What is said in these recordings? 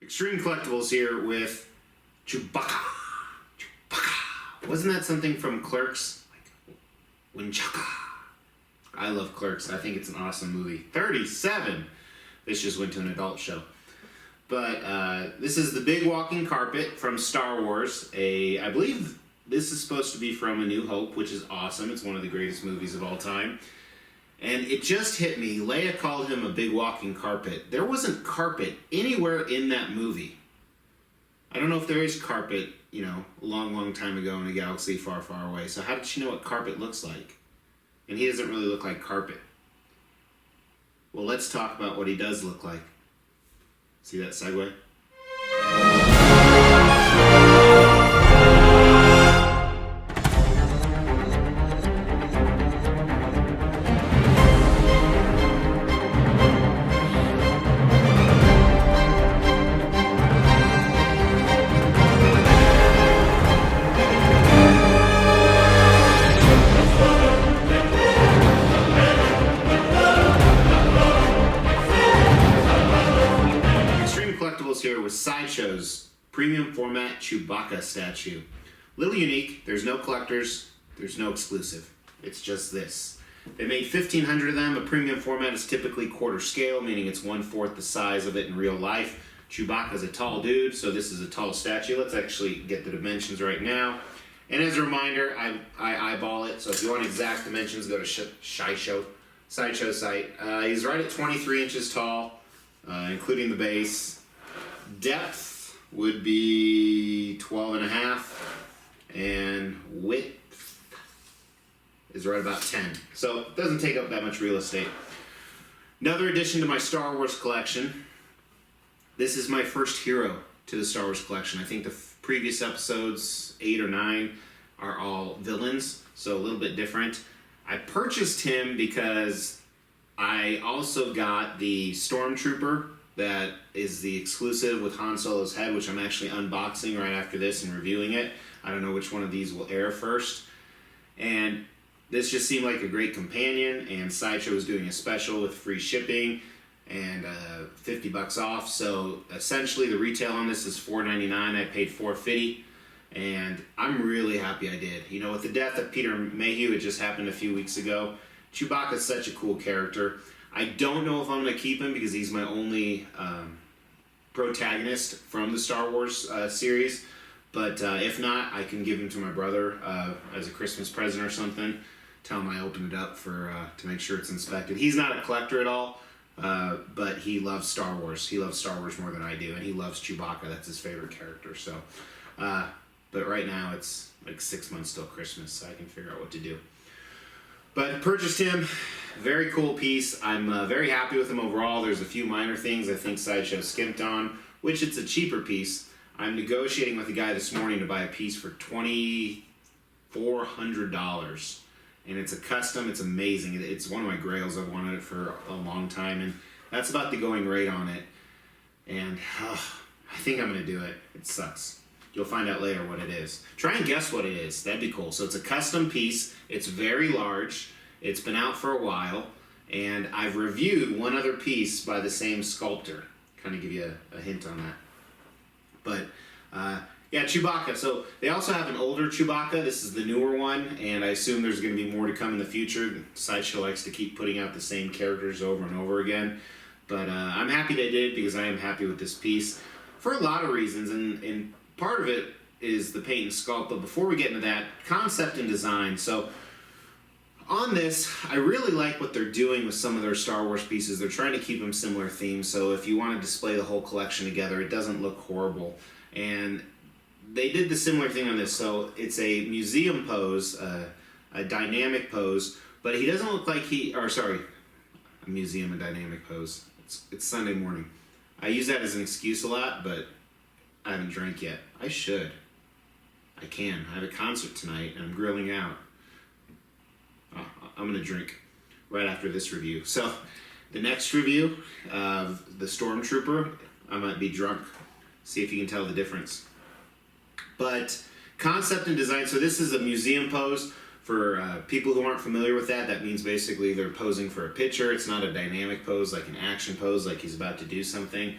Extreme Collectibles here with Chewbacca. Chewbacca. Wasn't that something from Clerks? Like, Winchaka. I love Clerks. I think it's an awesome movie. 37. This just went to an adult show. But this is the big walking carpet from Star Wars. I believe this is supposed to be from A New Hope, which is awesome. It's one of the greatest movies of all time. And it just hit me. Leia called him a big walking carpet. There wasn't carpet anywhere in that movie. I don't know if there is carpet, a long, long time ago in a galaxy far, far away. So how did she know what carpet looks like? And he doesn't really look like carpet. Well, let's talk about what he does look like. See that segue? Here with Sideshow's Premium Format Chewbacca Statue. Little unique, there's no collectors, there's no exclusive. It's just this. They made 1,500 of them. A premium format is typically quarter scale, meaning it's 1/4 the size of it in real life. Chewbacca's a tall dude, so this is a tall statue. Let's actually get the dimensions right now. And as a reminder, I eyeball it, so if you want exact dimensions, go to Sideshow site. He's right at 23 inches tall, including the base. Depth would be 12.5, and width is right about 10. So it doesn't take up that much real estate. Another addition to my Star Wars collection. This is my first hero to the Star Wars collection. I think the previous episodes, 8 or 9, are all villains, so a little bit different. I purchased him because I also got the Stormtrooper that is the exclusive with Han Solo's head, which I'm actually unboxing right after this and reviewing it. I don't know which one of these will air first. And this just seemed like a great companion, and Sideshow was doing a special with free shipping and $50 off. So essentially the retail on this is $4.99. I paid $4.50, and I'm really happy I did. With the death of Peter Mayhew, it just happened a few weeks ago. Chewbacca's such a cool character. I don't know if I'm going to keep him because he's my only protagonist from the Star Wars series. But if not, I can give him to my brother as a Christmas present or something. Tell him I opened it up to make sure it's inspected. He's not a collector at all, but he loves Star Wars. He loves Star Wars more than I do, and he loves Chewbacca. That's his favorite character. So, but right now it's like 6 months till Christmas, so I can figure out what to do. But purchased him, very cool piece. I'm very happy with him overall. There's a few minor things I think Sideshow skimped on, which it's a cheaper piece. I'm negotiating with a guy this morning to buy a piece for $2,400. And it's a custom, it's amazing. It's one of my grails. I've wanted it for a long time, and that's about the going rate on it. And I think I'm going to do it. It sucks. You'll find out later what it is. Try and guess what it is. That'd be cool. So it's a custom piece. It's very large. It's been out for a while. And I've reviewed one other piece by the same sculptor. Kind of give you a hint on that. But, yeah, Chewbacca. So they also have an older Chewbacca. This is the newer one. And I assume there's going to be more to come in the future. Sideshow likes to keep putting out the same characters over and over again. But I'm happy they did because I am happy with this piece for a lot of reasons. And part of it is the paint and sculpt, but before we get into that, concept and design. So on this, I really like what they're doing with some of their Star Wars pieces. They're trying to keep them similar themes, so if you want to display the whole collection together, it doesn't look horrible. And they did the similar thing on this, so it's a museum pose, a dynamic pose, but he doesn't look like a museum and dynamic pose. It's Sunday morning. I use that as an excuse a lot, but I haven't drank yet. I should. I can. I have a concert tonight, and I'm grilling out. I'm going to drink right after this review. So, the next review of the Stormtrooper, I might be drunk. See if you can tell the difference. But, concept and design. So this is a museum pose. For people who aren't familiar with that, that means basically they're posing for a picture. It's not a dynamic pose, like an action pose, like he's about to do something.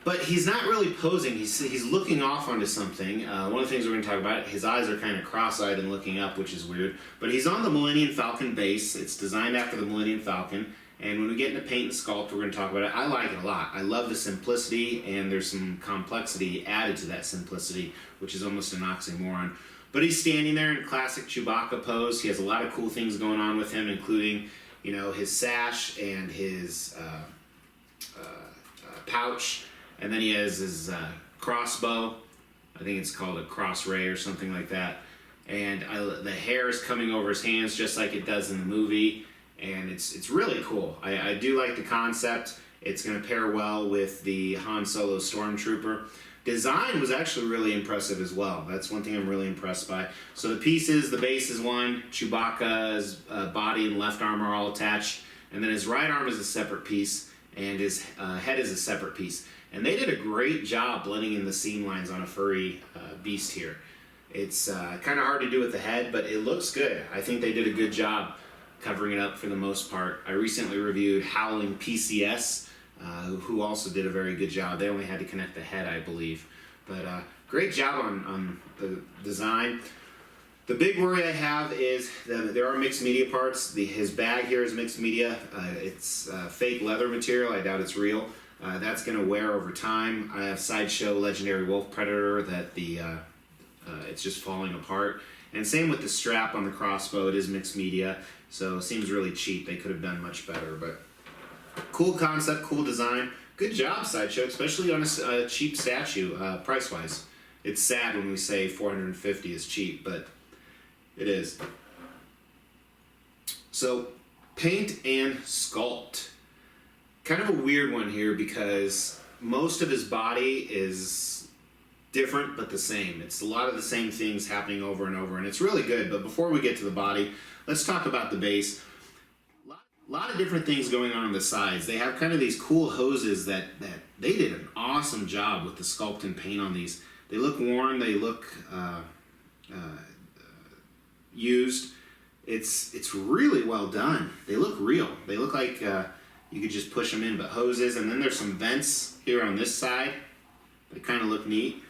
But he's not really posing. He's looking off onto something. One of the things we're going to talk about, his eyes are kind of cross-eyed and looking up, which is weird. But he's on the Millennium Falcon base. It's designed after the Millennium Falcon. And when we get into paint and sculpt, we're going to talk about it. I like it a lot. I love the simplicity, and there's some complexity added to that simplicity, which is almost an oxymoron. But he's standing there in classic Chewbacca pose. He has a lot of cool things going on with him, including, you know, his sash and his pouch. And then he has his crossbow. I think it's called a cross ray or something like that. And the hair is coming over his hands just like it does in the movie. And it's really cool. I do like the concept. It's going to pair well with the Han Solo Stormtrooper. Design was actually really impressive as well. That's one thing I'm really impressed by. So the pieces, the base is one. Chewbacca's body and left arm are all attached. And then his right arm is a separate piece. And his head is a separate piece. And they did a great job blending in the seam lines on a furry beast here. It's kind of hard to do with the head, but it looks good. I think they did a good job covering it up for the most part. I recently reviewed Howling PCS, who also did a very good job. They only had to connect the head, I believe. But great job on the design. The big worry I have is that there are mixed media parts. His bag here is mixed media. It's fake leather material. I doubt it's real. That's going to wear over time. I have Sideshow Legendary Wolf Predator that it's just falling apart. And same with the strap on the crossbow. It is mixed media, so it seems really cheap. They could have done much better, but cool concept, cool design. Good job, Sideshow, especially on a cheap statue, price-wise. It's sad when we say $450 is cheap, but it is. So, paint and sculpt. Kind of a weird one here because most of his body is different but the same. It's a lot of the same things happening over and over, and it's really good. But before we get to the body, let's talk about the base. A lot of different things going on the sides. They have kind of these cool hoses that they did an awesome job with the sculpt and paint on these. They look worn, they look used. It's really well done. They look real. They look like you could just push them in, but hoses. And then there's some vents here on this side. They kind of look neat.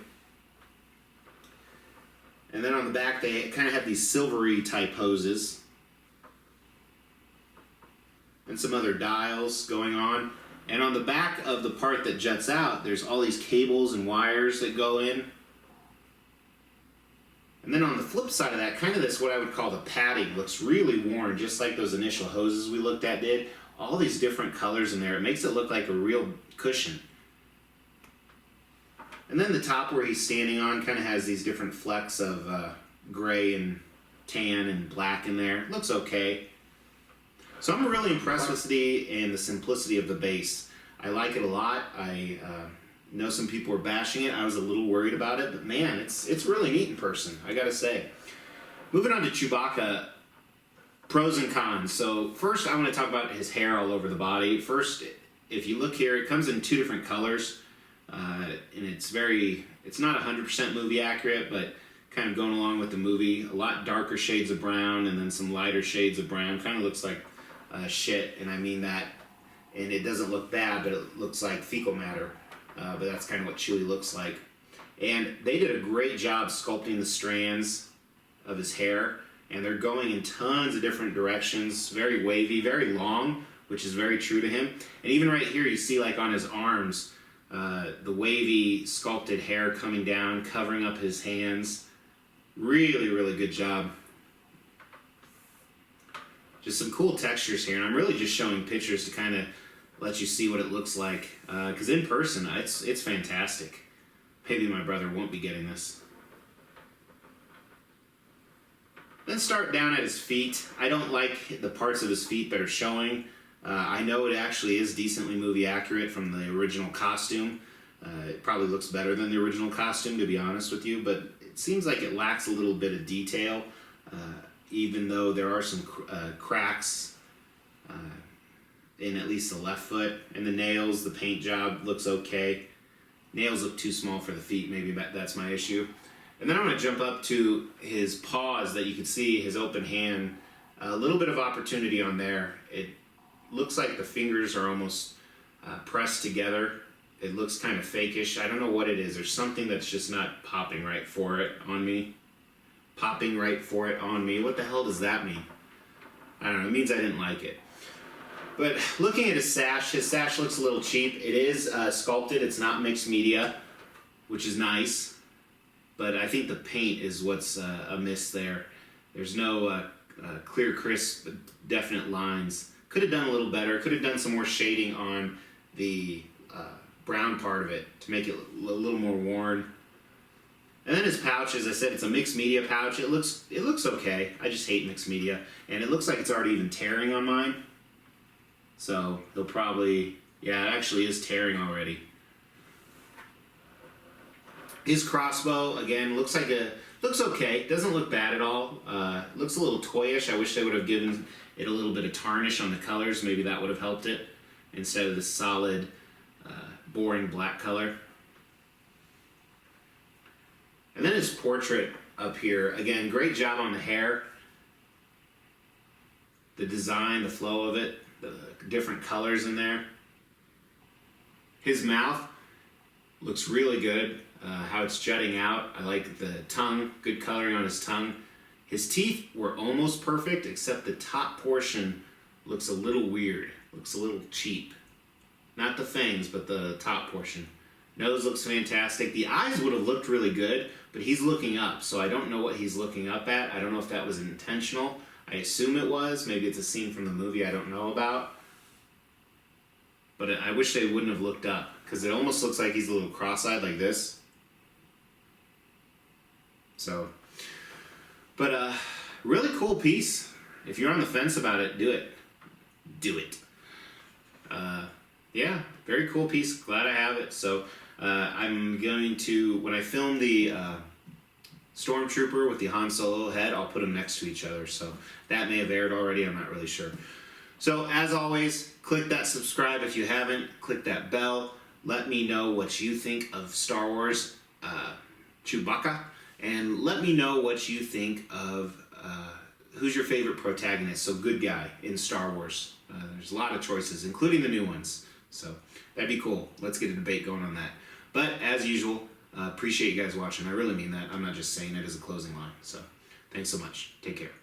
And then on the back, they kind of have these silvery type hoses. And some other dials going on. And on the back of the part that juts out, there's all these cables and wires that go in. And then on the flip side of that, kind of this, what I would call the padding, looks really worn, just like those initial hoses we looked at did. All these different colors in there. It makes it look like a real cushion. And then the top where he's standing on kind of has these different flecks of gray and tan and black in there. It looks okay. So I'm really impressed with the simplicity of the base. I like it a lot. I know some people are bashing it. I was a little worried about it, but man, it's really neat in person, I gotta say. Moving on to Chewbacca, pros and cons. So first I want to talk about his hair all over the body. First, if you look here, it comes in two different colors. And it's not 100% movie accurate, but kind of going along with the movie. A lot darker shades of brown and then some lighter shades of brown. Kind of looks like shit, and I mean that. And it doesn't look bad, but it looks like fecal matter. But that's kind of what Chewie looks like. And they did a great job sculpting the strands of his hair. And they're going in tons of different directions. Very wavy, very long, which is very true to him. And even right here, you see like on his arms, the wavy sculpted hair coming down, covering up his hands. Really, really good job. Just some cool textures here, and I'm really just showing pictures to kind of let you see what it looks like. Because in person, it's fantastic. Maybe my brother won't be getting this. Then start down at his feet. I don't like the parts of his feet that are showing. I know it actually is decently movie accurate from the original costume. It probably looks better than the original costume, to be honest with you, but it seems like it lacks a little bit of detail, even though there are some cracks in at least the left foot. And the nails, the paint job looks okay. Nails look too small for the feet, maybe that's my issue. And then I'm going to jump up to his paws that you can see, his open hand. A little bit of opportunity on there. It looks like the fingers are almost pressed together. it looks kind of fakeish. I don't know what it is. There's something that's just not popping right for it on me. Popping right for it on me. What the hell does that mean? I don't know. It means I didn't like it. But looking at his sash looks a little cheap. It is sculpted. It's not mixed media, which is nice. But I think the paint is what's amiss there. There's no clear, crisp, definite lines. Could have done a little better. Could have done some more shading on the brown part of it to make it a little more worn. And then his pouch, as I said, it's a mixed media pouch. It looks okay. I just hate mixed media. And it looks like it's already even tearing on mine. So they'll probably, yeah, it actually is tearing already. His crossbow, again, looks okay. Doesn't look bad at all. Looks a little toyish. I wish they would have given it a little bit of tarnish on the colors. Maybe that would have helped it instead of the solid, boring black color. And then his portrait up here. Again, great job on the hair. The design, the flow of it, the different colors in there. His mouth looks really good. How it's jutting out. I like the tongue, good coloring on his tongue. His teeth were almost perfect, except the top portion looks a little weird. Looks a little cheap. Not the fangs, but the top portion. Nose looks fantastic. The eyes would have looked really good, but he's looking up, so I don't know what he's looking up at. I don't know if that was intentional. I assume it was. Maybe it's a scene from the movie I don't know about. But I wish they wouldn't have looked up, because it almost looks like he's a little cross-eyed like this. So, but really cool piece. If you're on the fence about it, do it. Do it. Yeah, very cool piece. Glad I have it. So I'm going to, when I film the Stormtrooper with the Han Solo head, I'll put them next to each other. So that may have aired already. I'm not really sure. So as always, click that subscribe if you haven't. Click that bell. Let me know what you think of Star Wars Chewbacca. And let me know what you think of who's your favorite protagonist, so good guy in Star Wars. There's a lot of choices, including the new ones. So that'd be cool. Let's get a debate going on that. But as usual, appreciate you guys watching. I really mean that. I'm not just saying it as a closing line. So thanks so much. Take care.